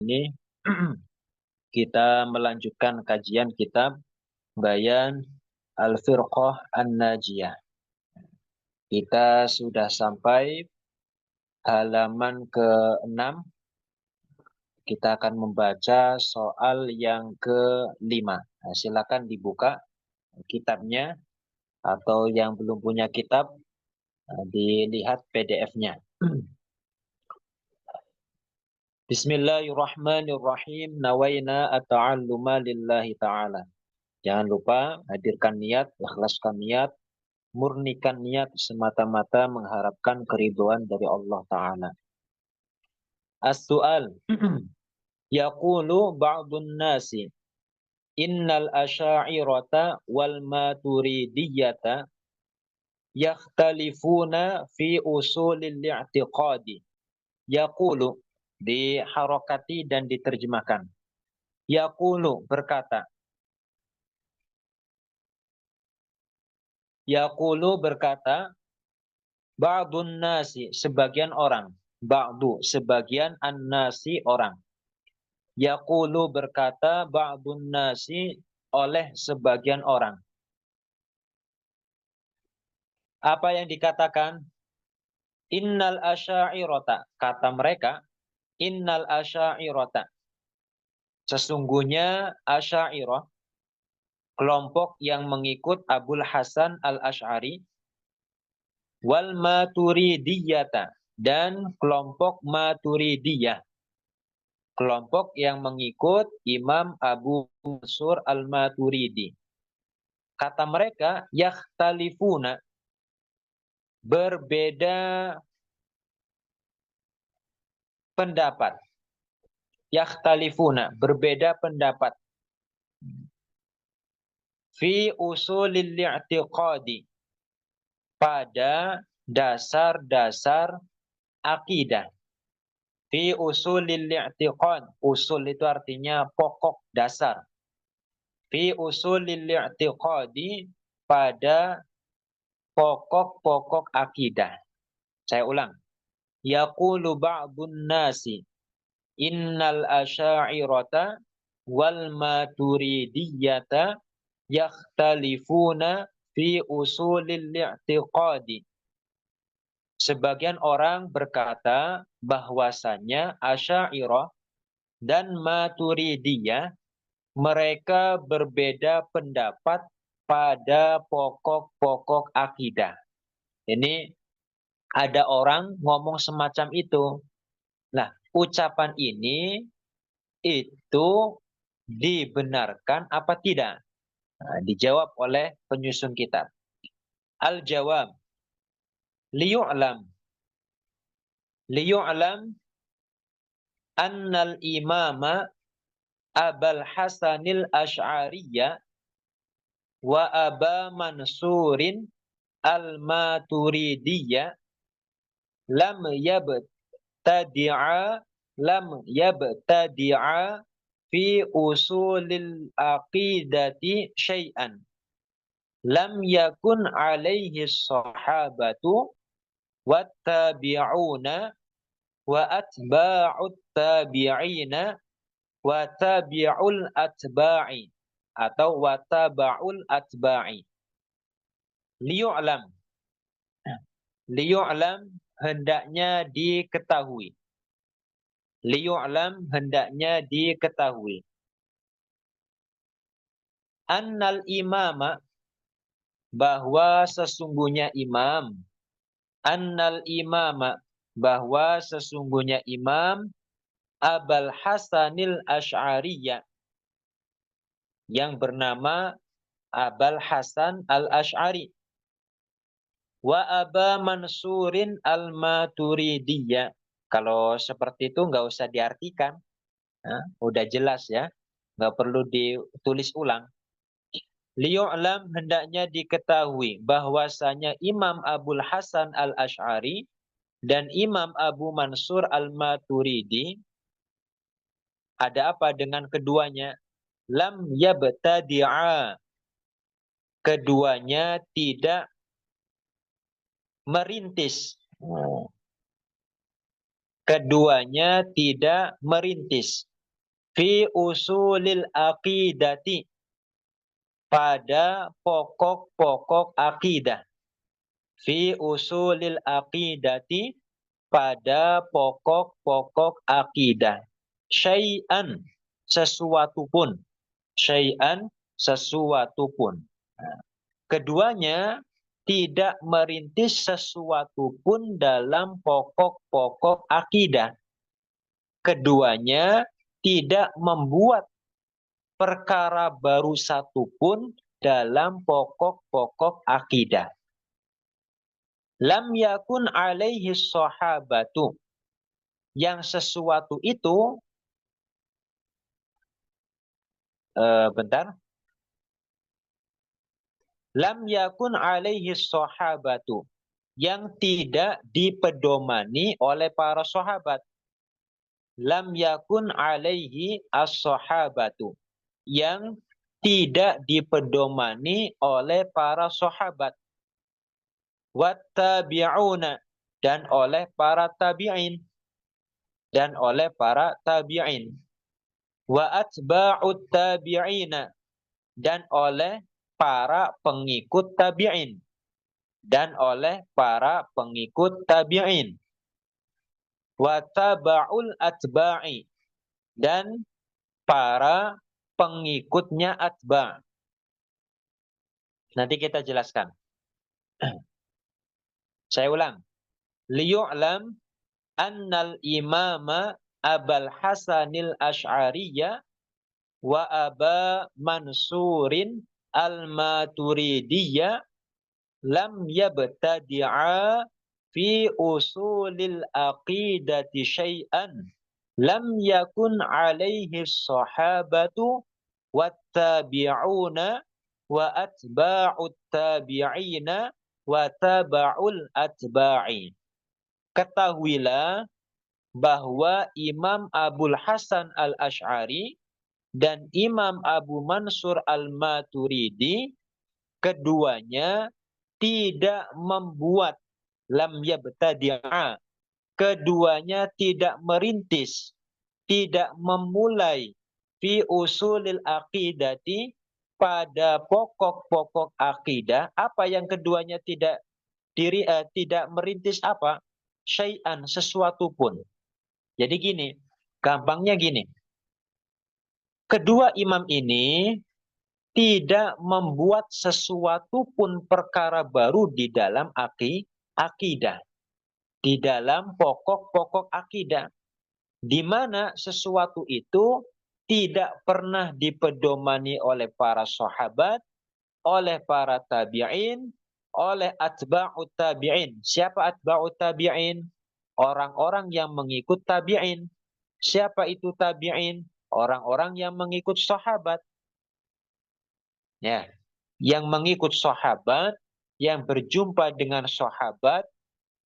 ini kita melanjutkan kajian kitab Bayan Al-Firqah An-Najiyah. Kita sudah sampai halaman ke-6. Kita akan membaca soal yang ke-5. Nah, silakan dibuka kitabnya, atau yang belum punya kitab, dilihat PDF-nya. Bismillahirrahmanirrahim. Nawaina at-ta'alluma lillahi ta'ala. Jangan lupa hadirkan niat, ikhlaskan niat, murnikan niat semata-mata mengharapkan keridhaan dari Allah Ta'ala. As-su'al. Yaqulu ba'dun nasi innal asya'irata wal maturidiyata yakhtalifuna fi usulil i'tiqadi. Yaqulu, diharokati dan diterjemahkan. Yaqulu, berkata. Yaqulu, berkata, ba'dun nasi, sebagian orang. Ba'du, sebagian, an-nasi, orang. Yaqulu, berkata, ba'dun nasi, oleh sebagian orang. Apa yang dikatakan? Innal asya'irata, kata mereka, innal asya'irata, sesungguhnya asya'irah, kelompok yang mengikut Abul Hasan al-Asy'ari, wal maturidiyata, dan kelompok maturidiyah, kelompok yang mengikut Imam Abu Mansur al-Maturidi. Kata mereka, yakhtalifuna, berbeda pendapat. Yakhtalifuna, berbeda pendapat. Fi usulil i'tiqadi, pada dasar-dasar akidah. Fi usulil i'tiqad, usul itu artinya pokok, dasar. Fi usulil i'tiqadi, pada pokok-pokok akidah. Saya ulang. Yaqulu ba'dun nasi innal asya'irata wal maturidiyata yakhtalifuna fi usulil i'tiqadi. Sebagian orang berkata bahwasanya Asy'ariyah dan Maturidiyah mereka berbeda pendapat pada pokok-pokok akidah. Ini ada orang ngomong semacam itu. Nah, ucapan ini itu dibenarkan apa tidak? Nah, dijawab oleh penyusun kitab. Al-jawab, liyu'lam annal imama Abul Hasanil Asy'ariyya wa Aba Mansurin al-Maturidiyya lam yabtadi'a fi usulil aqidati syai'an lam yakun alaihi sahabatu wattabi'una wa atba'ut tabi'ina wa tabi'ul atba'i, atau wa taba'ul atba'i. Liyu'lam, hendaknya diketahui. Liyu'lam, hendaknya diketahui. Annal imama, bahwa sesungguhnya imam. Annal imama, bahwa sesungguhnya imam Abul Hasanil Asy'ariyya, yang bernama Abul Hasan al-Asy'ari, wa Aba Mansurin al-Maturidiyya. Kalau seperti itu nggak usah diartikan, udah jelas ya, nggak perlu ditulis ulang. Liyu'lam, hendaknya diketahui bahwasanya Imam Abul Hasan al-Asy'ari dan Imam Abu Mansur al-Maturidi, ada apa dengan keduanya? Lam yabtadi'a, keduanya tidak merintis. Keduanya tidak merintis. Fi usulil aqidati, pada pokok-pokok akidah. Fi usulil aqidati, pada pokok-pokok akidah. Syai'an, sesuatu pun. Syai'an, sesuatu pun. Keduanya tidak merintis sesuatu pun dalam pokok-pokok akidah. Keduanya tidak membuat perkara baru satupun dalam pokok-pokok akidah. Lam yakun alaihi sahabatu, yang sesuatu itu bentar. Lam yakun alaihi sahabatu, yang tidak dipedomani oleh para sahabat. Lam yakun alaihi as-sahabatu, yang tidak dipedomani oleh para sahabat. Wattabi'una, dan oleh para tabi'in. Dan oleh para tabi'in. Wa atba'ut tabi'ina, dan oleh para pengikut tabi'in. Dan oleh para pengikut tabi'in. Wa taba'ul atba'i, dan para pengikutnya atba'. Nanti kita jelaskan. Saya ulang. Liyu'lam annal imama Abul Hasanil Asy'ariyya wa Aba Mansurin al-Maturidiyya lam yabtadi'a fi usulil aqidati syai'an lam yakun alaihi sahabatu wattabi'una wa atba'ut tabi'ina wa taba'ul atba'i. Ketahuilah bahwa Imam Abul Hasan al-Asy'ari dan Imam Abu Mansur al-Maturidi, keduanya tidak membuat, lam yabtadi'a, keduanya tidak merintis, tidak memulai, fi usulil aqidati, pada pokok-pokok akidah. Apa yang keduanya tidak merintis apa? Syai'an, sesuatu pun. Jadi gini, gampangnya gini. Kedua imam ini tidak membuat sesuatu pun perkara baru di dalam akidah. Di dalam pokok-pokok akidah. Di mana sesuatu itu tidak pernah dipedomani oleh para sahabat, oleh para tabi'in, oleh atba'ut tabi'in. Siapa atba'ut tabi'in? Orang-orang yang mengikut tabi'in. Siapa itu tabi'in? Orang-orang yang mengikut sahabat. Ya, yang mengikut sahabat, yang berjumpa dengan sahabat,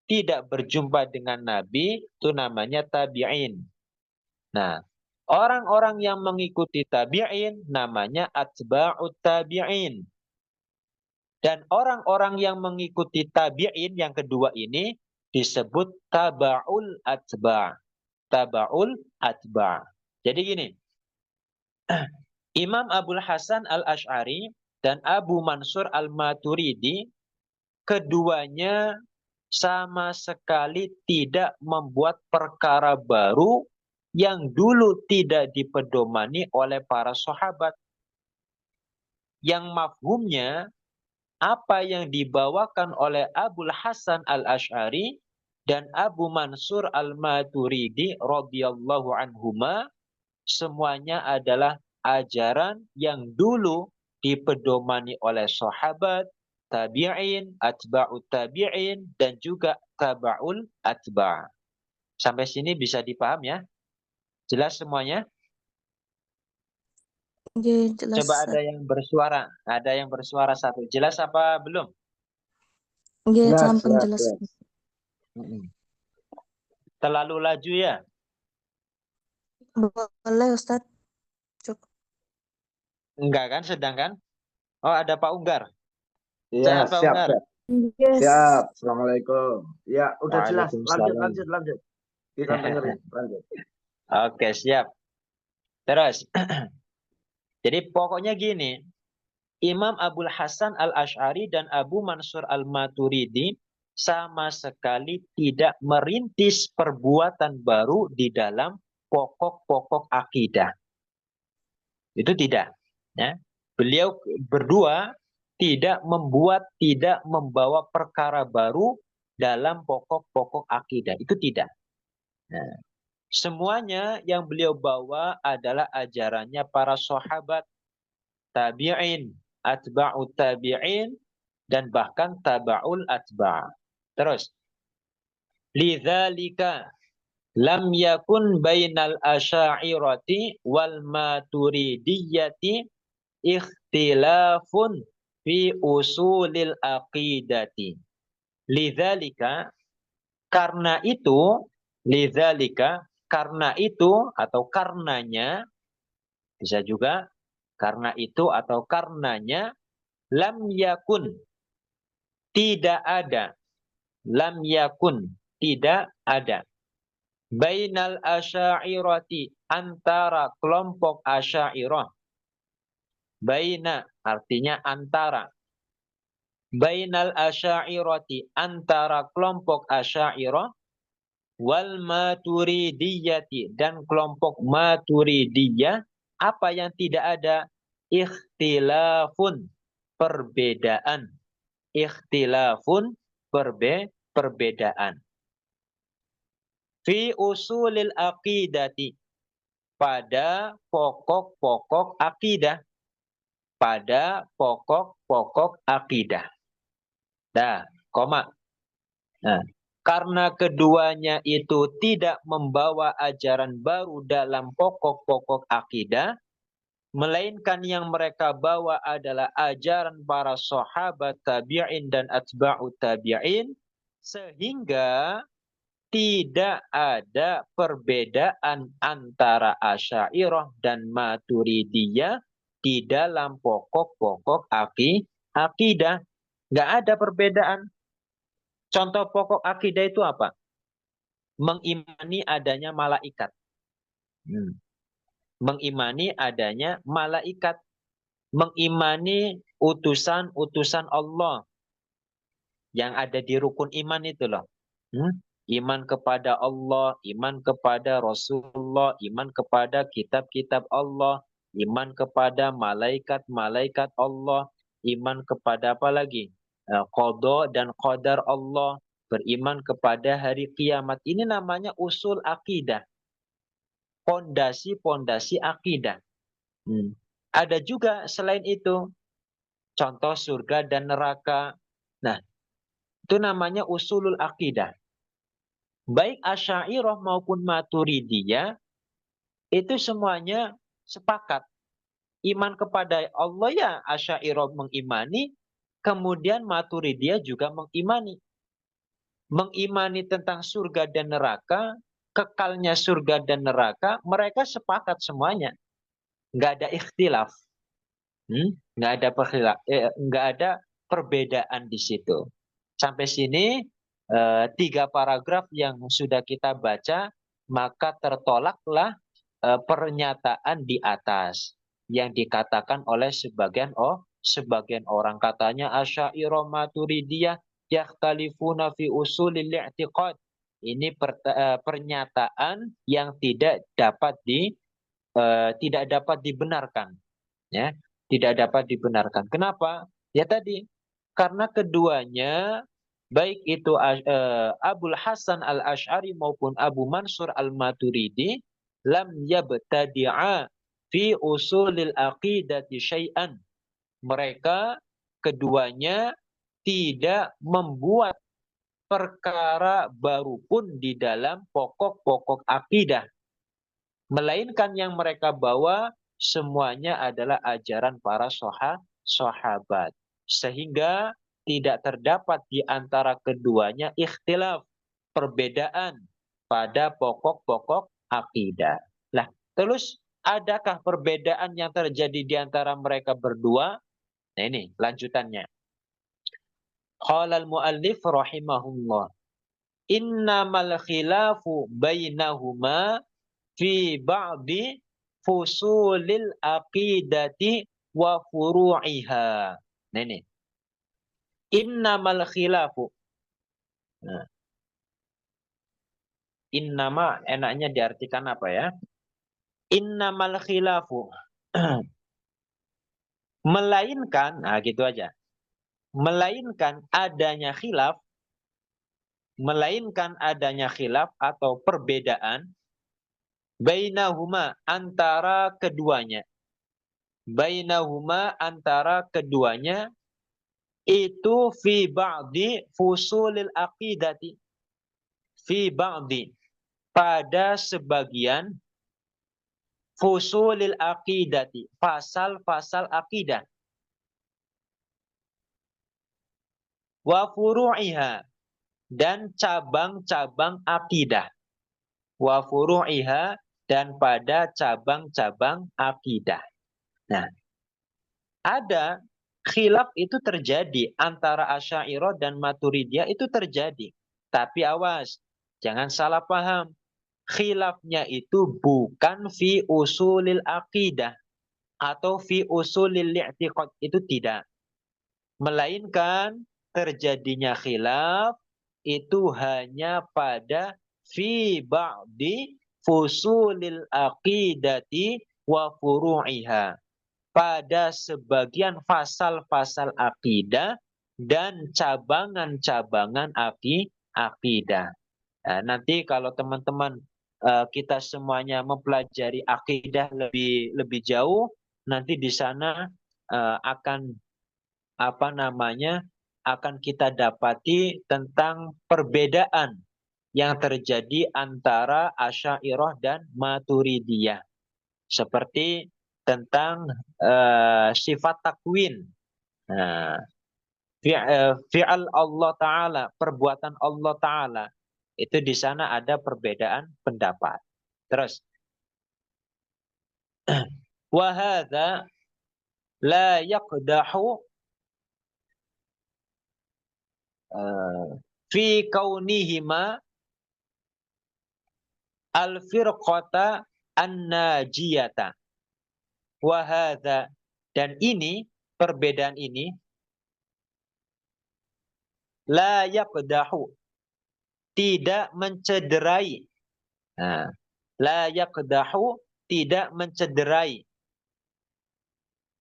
tidak berjumpa dengan Nabi, itu namanya tabi'in. Nah, orang-orang yang mengikuti tabi'in namanya atba'ut tabi'in. Dan orang-orang yang mengikuti tabi'in yang kedua ini disebut taba'ul atba'. Taba'ul atba'. Jadi gini, Imam Abul Hasan al-Asy'ari dan Abu Mansur al-Maturidi, keduanya sama sekali tidak membuat perkara baru yang dulu tidak dipedomani oleh para sahabat. Yang mafhumnya, apa yang dibawakan oleh Abul Hasan al-Asy'ari dan Abu Mansur al-Maturidi radhiyallahu anhuma, semuanya adalah ajaran yang dulu dipedomani oleh sahabat, tabi'in, atba'ut tabi'in, dan juga taba'ul atba'. Sampai sini bisa dipaham ya? Jelas semuanya? Jelas. Coba ada yang bersuara. Ada yang bersuara satu. Jelas apa belum? Sampun jelas. Terlalu laju ya? Boleh Ustadz. Cukup. Enggak kan? Sedang kan? Oh, ada Pak Unggar. Iya, Sehat Pak siap, Unggar? siap. Yes. Siap. Assalamualaikum. Ya, udah jelas. Waalaikumsalam. Lanjut. Kita dengerin. Lanjut. Oke, siap. Terus, jadi pokoknya gini, Imam Abul Hasan Al-Asy'ari dan Abu Mansur Al-Maturidi sama sekali tidak merintis perbuatan baru di dalam pokok-pokok akidah. Itu tidak. Ya. Beliau berdua tidak membawa perkara baru dalam pokok-pokok akidah. Itu tidak. Nah, semuanya yang beliau bawa adalah ajarannya para sahabat, tabi'in, atba'ut tabi'in, dan bahkan taba'ul atba'. Terus, lidzalika lam yakun bainal asy'ariyati wal maturidiyyati ikhtilafun fi usulil aqidati. Lidzalika, karena itu, lidzalika, karena itu atau karenanya, bisa juga karena itu atau karenanya, lam yakun, tidak ada, lam yakun, tidak ada, bainal asy'ariyati, antara kelompok asy'ariyah, baina artinya antara, bainal asy'ariyati, antara kelompok asy'ariyah, wal maturidiyati, dan kelompok maturidiyah, apa yang tidak ada? Ikhtilafun, perbedaan. Ikhtilafun, perbedaan. Fi usulil aqidati, pada pokok-pokok akidah. Pada pokok-pokok akidah. Nah, koma. Nah, karena keduanya itu tidak membawa ajaran baru dalam pokok-pokok akidah, melainkan yang mereka bawa adalah ajaran para sahabat, tabi'in, dan atba'ut tabi'in, sehingga tidak ada perbedaan antara Asy'ariyah dan Maturidiyah di dalam pokok-pokok akidah. Nggak ada perbedaan. Contoh pokok akidah itu apa? Mengimani adanya malaikat. Mengimani adanya malaikat. Mengimani utusan-utusan Allah yang ada di rukun iman itu loh. Iman kepada Allah, iman kepada Rasulullah, iman kepada kitab-kitab Allah, iman kepada malaikat-malaikat Allah, iman kepada apa lagi? Qada dan qadar Allah, beriman kepada hari kiamat. Ini namanya usul akidah. Pondasi-pondasi akidah. Ada juga selain itu, contoh surga dan neraka. Nah, itu namanya usulul akidah. Baik Asy'ariyah maupun Maturidiyah, itu semuanya sepakat. Iman kepada Allah ya Asy'ariyah mengimani, kemudian Maturidiyah juga mengimani. Mengimani tentang surga dan neraka, kekalnya surga dan neraka, mereka sepakat semuanya. Nggak ada ikhtilaf. Nggak ada perbedaan di situ. Sampai sini 3 paragraf yang sudah kita baca, maka tertolaklah pernyataan di atas yang dikatakan oleh sebagian orang, katanya Asy'ariyah Maturidiyah yakhtalifuna fi usulil i'tiqad. Ini pernyataan yang tidak dapat dibenarkan, ya, tidak dapat dibenarkan. Kenapa? Ya tadi, karena keduanya, baik itu Abul Hasan Al-Asy'ari maupun Abu Mansur Al-Maturidi, lam yabtadi'a fi usulil aqidati syai'an. Mereka keduanya tidak membuat perkara baru pun di dalam pokok-pokok akidah, melainkan yang mereka bawa semuanya adalah ajaran para sahabat. Sehingga tidak terdapat di antara keduanya ikhtilaf, perbedaan pada pokok-pokok akidah. Nah, terus adakah perbedaan yang terjadi di antara mereka berdua? Nah, ini lanjutannya. Qala al-muallif rahimahullah, innamal khilafu bainahuma fi ba'di fusulil aqidati wa furu'iha. Nah ini. Innamal khilafu. Nah, innama enaknya diartikan apa ya? Innamal khilafu. Melainkan, nah gitu aja. Melainkan adanya khilaf, atau perbedaan bainahuma antara keduanya. Itu fi ba'di fusulil aqidati. Fi ba'di, pada sebagian fusulil aqidati, fasal-fasal akidah. Wa furu'iha, dan cabang-cabang akidah. Wa furu'iha, dan pada cabang-cabang akidah. Nah, ada khilaf itu terjadi antara Asy'ariyah dan Maturidiyah, itu terjadi. Tapi awas, jangan salah paham. Khilafnya itu bukan fi usulil aqidah atau fi usulil i'tiqad, itu tidak. Melainkan terjadinya khilaf itu hanya pada fi ba'di fusulil aqidati wa furu'iha, pada sebagian fasal-fasal akidah dan cabangan-cabangan akidah. Nah, nanti kalau teman-teman kita semuanya mempelajari akidah lebih jauh, nanti di sana akan akan kita dapati tentang perbedaan yang terjadi antara Asy'ariyah dan Maturidiyah. Seperti tentang sifat takwin. Nah, fi'al Allah Ta'ala, perbuatan Allah Ta'ala. Itu di sana ada perbedaan pendapat. Terus. Wa hadza la yaqdahu fi kaunihima al-firqata an-najiyata. Wa hadza, dan ini, perbedaan ini, la yaqdahu, tidak mencederai. Nah, la yaqdahu, tidak mencederai,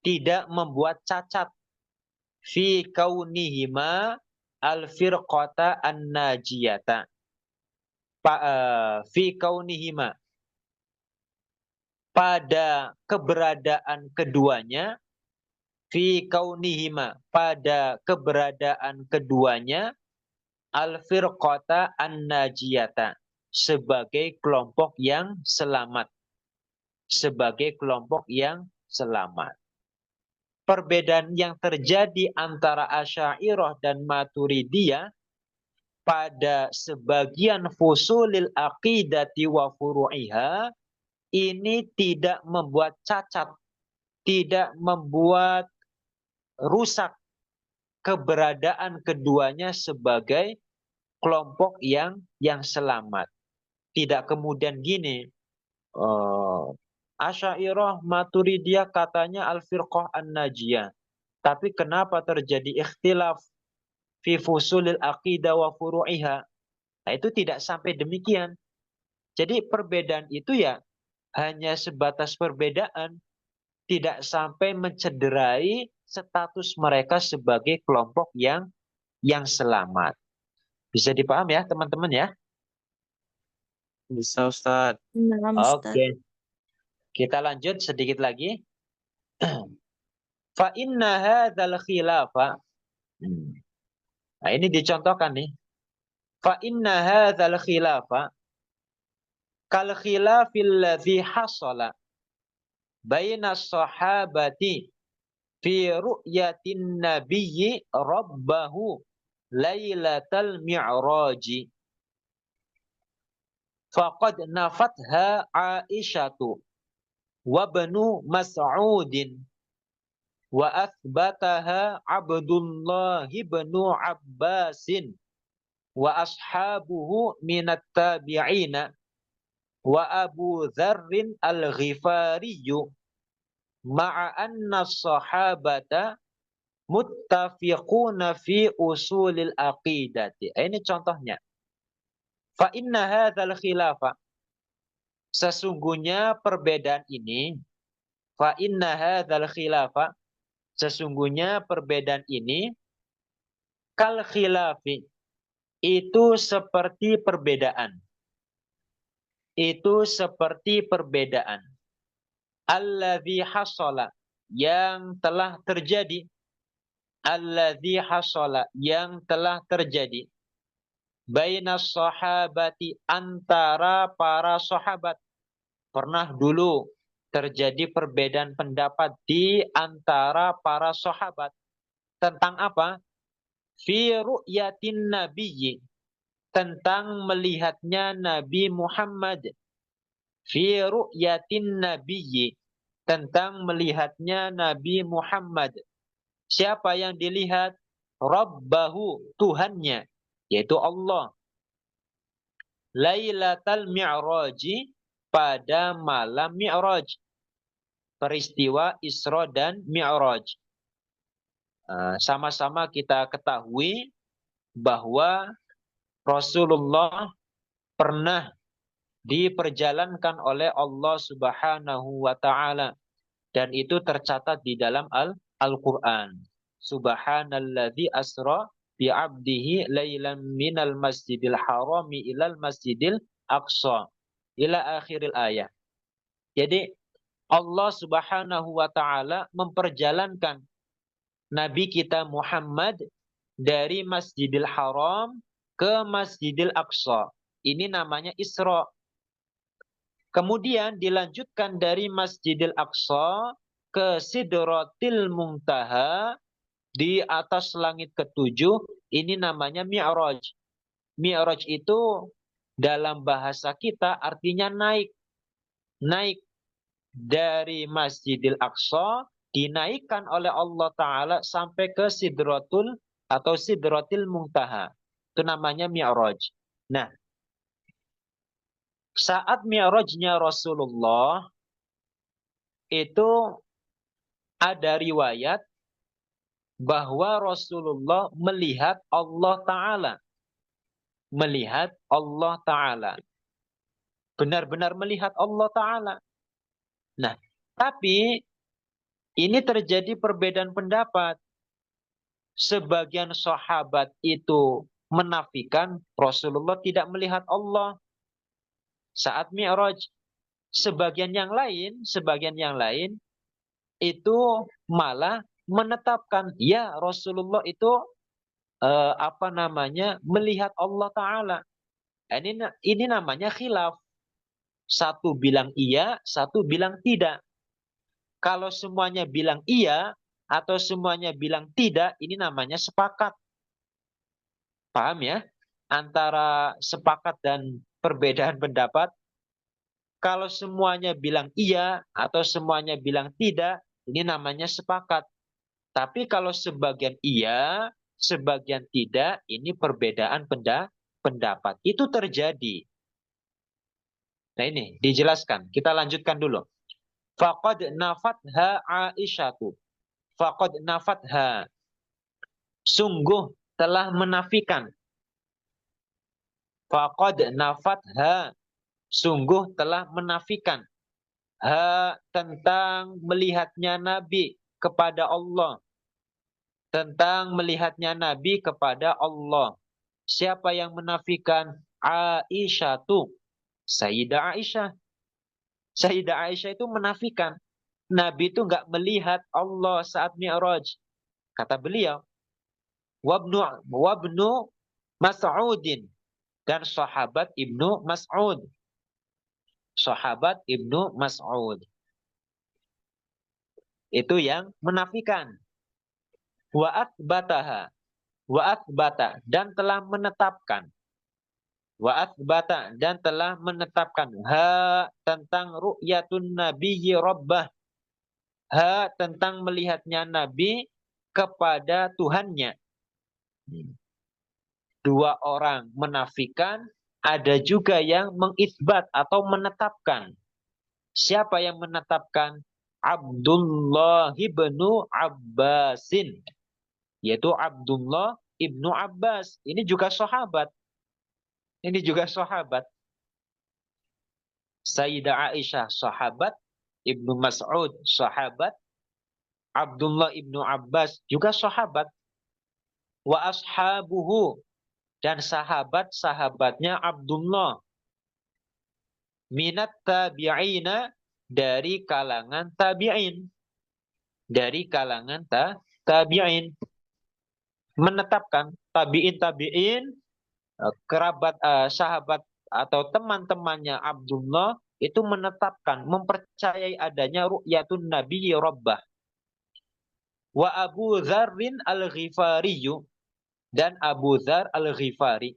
tidak membuat cacat, fi kaunihima al-firqata an-najiyata, fi kaunihima, pada keberadaan keduanya, fi kaunihima, pada keberadaan keduanya, al-firqata an-najiyata, sebagai kelompok yang selamat. Sebagai kelompok yang selamat. Perbedaan yang terjadi antara Asy'ariyah dan Maturidiyah pada sebagian fusulil aqidati wa furu'iha, ini tidak membuat cacat, tidak membuat rusak keberadaan keduanya sebagai kelompok yang selamat. Tidak kemudian gini, Asy'ariyah Maturidiyah katanya al-firqah an-najiyah. Tapi kenapa terjadi ikhtilaf fi fusulil aqidah wa furu'iha? Nah, itu tidak sampai demikian. Jadi perbedaan itu ya hanya sebatas perbedaan, tidak sampai mencederai status mereka sebagai kelompok yang selamat. Bisa dipaham ya teman-teman ya? Bisa, Ustadz. Nah, Ustaz. Oke. Kita lanjut sedikit lagi. Fa inna hadzal khilafa. Nah, ini dicontohkan nih. Fa inna hadzal khilafa kal khilafil ladzi hasala baina sahabati fi ru'yatin nabiyyi rabbahu lailatal mi'raji. Faqad nafatha Aisyatu wa Ibnu Mas'udin wa athbataha Abdullah bin Abbasin wa ashabuhu minat tabi'ina wa Abu Dzarrin al-Ghifariyu ma'a anna sahabata muttafiquna fi usulil aqidati. Ini contohnya. Fa inna hadzal khilafa, sesungguhnya perbedaan ini, fa inna hadzal khilafa, sesungguhnya perbedaan ini kal khilafi, itu seperti perbedaan. Itu seperti perbedaan. Alladzi hasala, yang telah terjadi. Alladzi hasala, yang telah terjadi. Bainas sahabati, antara para sahabat. Pernah dulu terjadi perbedaan pendapat di antara para sahabat. Tentang apa? Fi ru'yatin nabiyyi, tentang melihatnya Nabi Muhammad. Fi ru'yatin nabiyyi, tentang melihatnya Nabi Muhammad. Siapa yang dilihat? Rabbahu, Tuhannya, yaitu Allah. Lailatal mi'raji, pada malam Mi'raj. Peristiwa Isra dan Mi'raj. Sama-sama kita ketahui bahwa Rasulullah pernah diperjalankan oleh Allah Subhanahu wa Ta'ala, dan itu tercatat di dalam Al-Qur'an. Subhanalladzi asra bi 'abdihi lailan minal masjidil harami ilal masjidil aqsa ila akhiril ayah. Jadi Allah Subhanahu wa Ta'ala memperjalankan Nabi kita Muhammad dari Masjidil Haram ke Masjidil Aqsa. Ini namanya Isra. Kemudian dilanjutkan dari Masjidil Aqsa ke Sidratil Muntaha, di atas langit ketujuh. Ini namanya Mi'raj. Mi'raj itu dalam bahasa kita artinya naik. Naik dari Masjidil Aqsa, dinaikkan oleh Allah Ta'ala sampai ke Sidratul atau Sidratil Muntaha. Itu namanya Mi'raj. Nah, saat Mi'rajnya Rasulullah, itu ada riwayat bahwa Rasulullah melihat Allah Ta'ala. Melihat Allah Ta'ala. Benar-benar melihat Allah Ta'ala. Nah, tapi ini terjadi perbedaan pendapat. Sebagian sahabat itu menafikan Rasulullah tidak melihat Allah saat Mi'raj. Sebagian yang lain itu malah menetapkan, ya Rasulullah itu melihat Allah Ta'ala. Ini namanya khilaf. Satu bilang iya, satu bilang tidak. Kalau semuanya bilang iya atau semuanya bilang tidak, ini namanya sepakat. Paham ya? Antara sepakat dan perbedaan pendapat. Kalau semuanya bilang iya atau semuanya bilang tidak, ini namanya sepakat. Tapi kalau sebagian iya, sebagian tidak, ini perbedaan pendapat. Itu terjadi. Nah ini dijelaskan. Kita lanjutkan dulu. Faqad nafatha Aisyatu. Faqad nafatha. Sungguh telah menafikan. Faqad nafatha. Sungguh telah menafikan. Tentang melihatnya Nabi kepada Allah. Tentang melihatnya Nabi kepada Allah. Siapa yang menafikan? Aisyatu. Sayyidah Aisyah. Sayyidah Aisyah itu menafikan. Nabi itu enggak melihat Allah saat Mi'raj. Kata beliau, wabnu Mas'udin, dan sahabat Ibnu Mas'ud. Sahabat Ibnu Mas'ud. Itu yang menafikan. Wa athbataha. Wa athbata, dan telah menetapkan. Wa athbata, dan telah menetapkan. Tentang ru'yatun nabiyyi rabbah. Tentang melihatnya Nabi kepada Tuhannya. Dua orang menafikan, Ada juga yang mengisbat atau menetapkan. Siapa yang menetapkan? Abdullah ibnu Abbasin. Yaitu Abdullah ibnu Abbas. Ini juga sahabat. Ini juga sahabat. Sayyidah Aisyah sahabat. Ibnu Mas'ud sahabat. Abdullah ibnu Abbas juga sahabat. Wa ashabuhu. Dan sahabat-sahabatnya Abdullah. Minat tabi'ina. Dari kalangan tabi'in. Dari kalangan tabi'in. Menetapkan tabi'in, kerabat, sahabat atau teman-temannya Abdullah itu menetapkan, mempercayai adanya ru'yatun Nabi Rabbah. Wa Abu Dzarrin al-Ghifari dan Abu Dzar al-Ghifari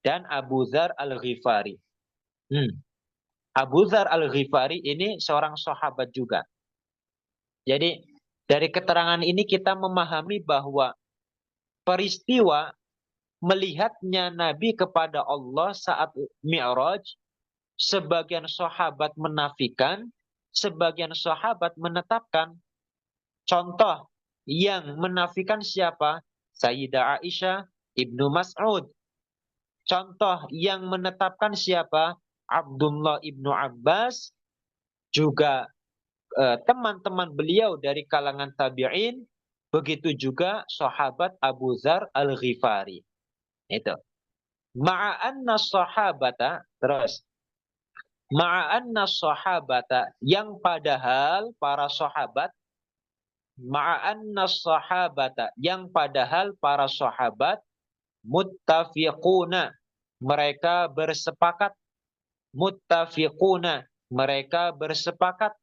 dan Abu Dzar al-Ghifari. Abu Dzar al-Ghifari ini seorang sahabat juga. Jadi dari keterangan ini kita memahami bahwa peristiwa melihatnya Nabi kepada Allah saat Mi'raj, sebagian sahabat menafikan, sebagian sahabat menetapkan. Contoh yang menafikan siapa? Sayyidah Aisyah, Ibnu Mas'ud. Contoh yang menetapkan siapa? Abdullah ibnu Abbas, juga teman-teman beliau dari kalangan tabi'in, begitu juga sahabat Abu Dzar al-Ghifari. Itu. Ma'anna sahabata, terus. Ma'anna sahabata, yang padahal para sahabat, ma'anna sahabata, yang padahal para sahabat, muttafiquna, mereka bersepakat, muttafiquna, mereka bersepakat,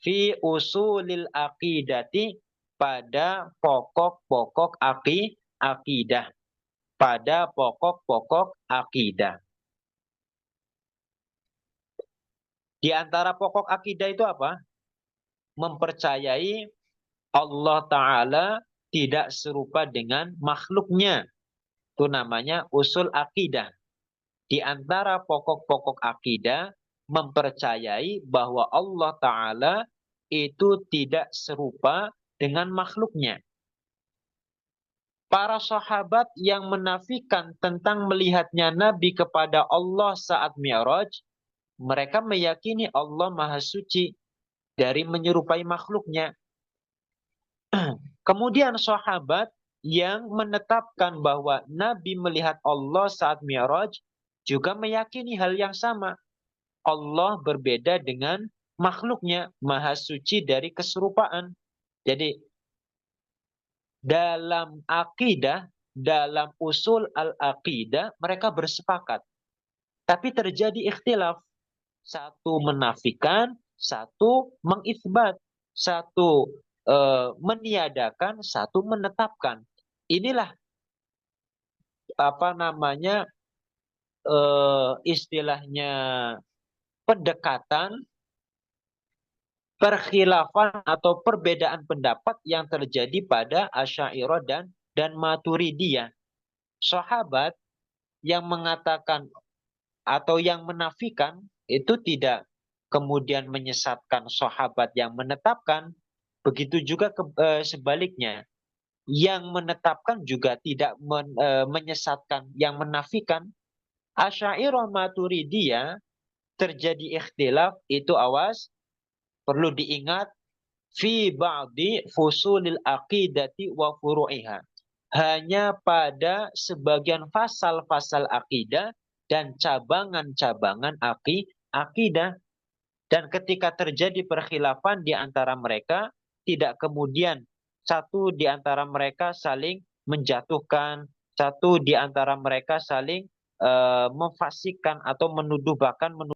fi usulil aqidati, pada pokok-pokok akidah. Pada pokok-pokok akidah. Di antara pokok akidah itu apa? Mempercayai Allah Ta'ala tidak serupa dengan makhluknya. Itu namanya usul akidah. Di antara pokok-pokok akidah, mempercayai bahwa Allah Ta'ala itu tidak serupa dengan makhluknya. Para sahabat yang menafikan tentang melihatnya Nabi kepada Allah saat Mi'raj, mereka meyakini Allah Maha Suci dari menyerupai makhluknya. Kemudian sahabat yang menetapkan bahwa Nabi melihat Allah saat Mi'raj juga meyakini hal yang sama. Allah berbeda dengan makhluknya, Maha Suci dari keserupaan. Jadi dalam akidah, dalam usul al-aqidah, mereka bersepakat. Tapi terjadi ikhtilaf. Satu menafikan, satu mengisbat. Satu meniadakan, satu menetapkan. Inilah istilahnya pendekatan, perkhilafan atau perbedaan pendapat yang terjadi pada Asy'ariyah dan Maturidiyah. Sahabat yang mengatakan atau yang menafikan itu tidak kemudian menyesatkan sahabat yang menetapkan. Begitu juga sebaliknya. Yang menetapkan juga tidak menyesatkan yang menafikan. Asy'ariyah Maturidiyah terjadi ikhtilaf itu awas, perlu diingat, fi ba'di fusulil aqidati wa furu'iha. Hanya pada sebagian fasal-fasal akidah dan cabangan-cabangan akidah. Dan ketika terjadi perkhilafan di antara mereka, tidak kemudian satu di antara mereka saling menjatuhkan, satu di antara mereka saling memfasikkan atau menuduh, bahkan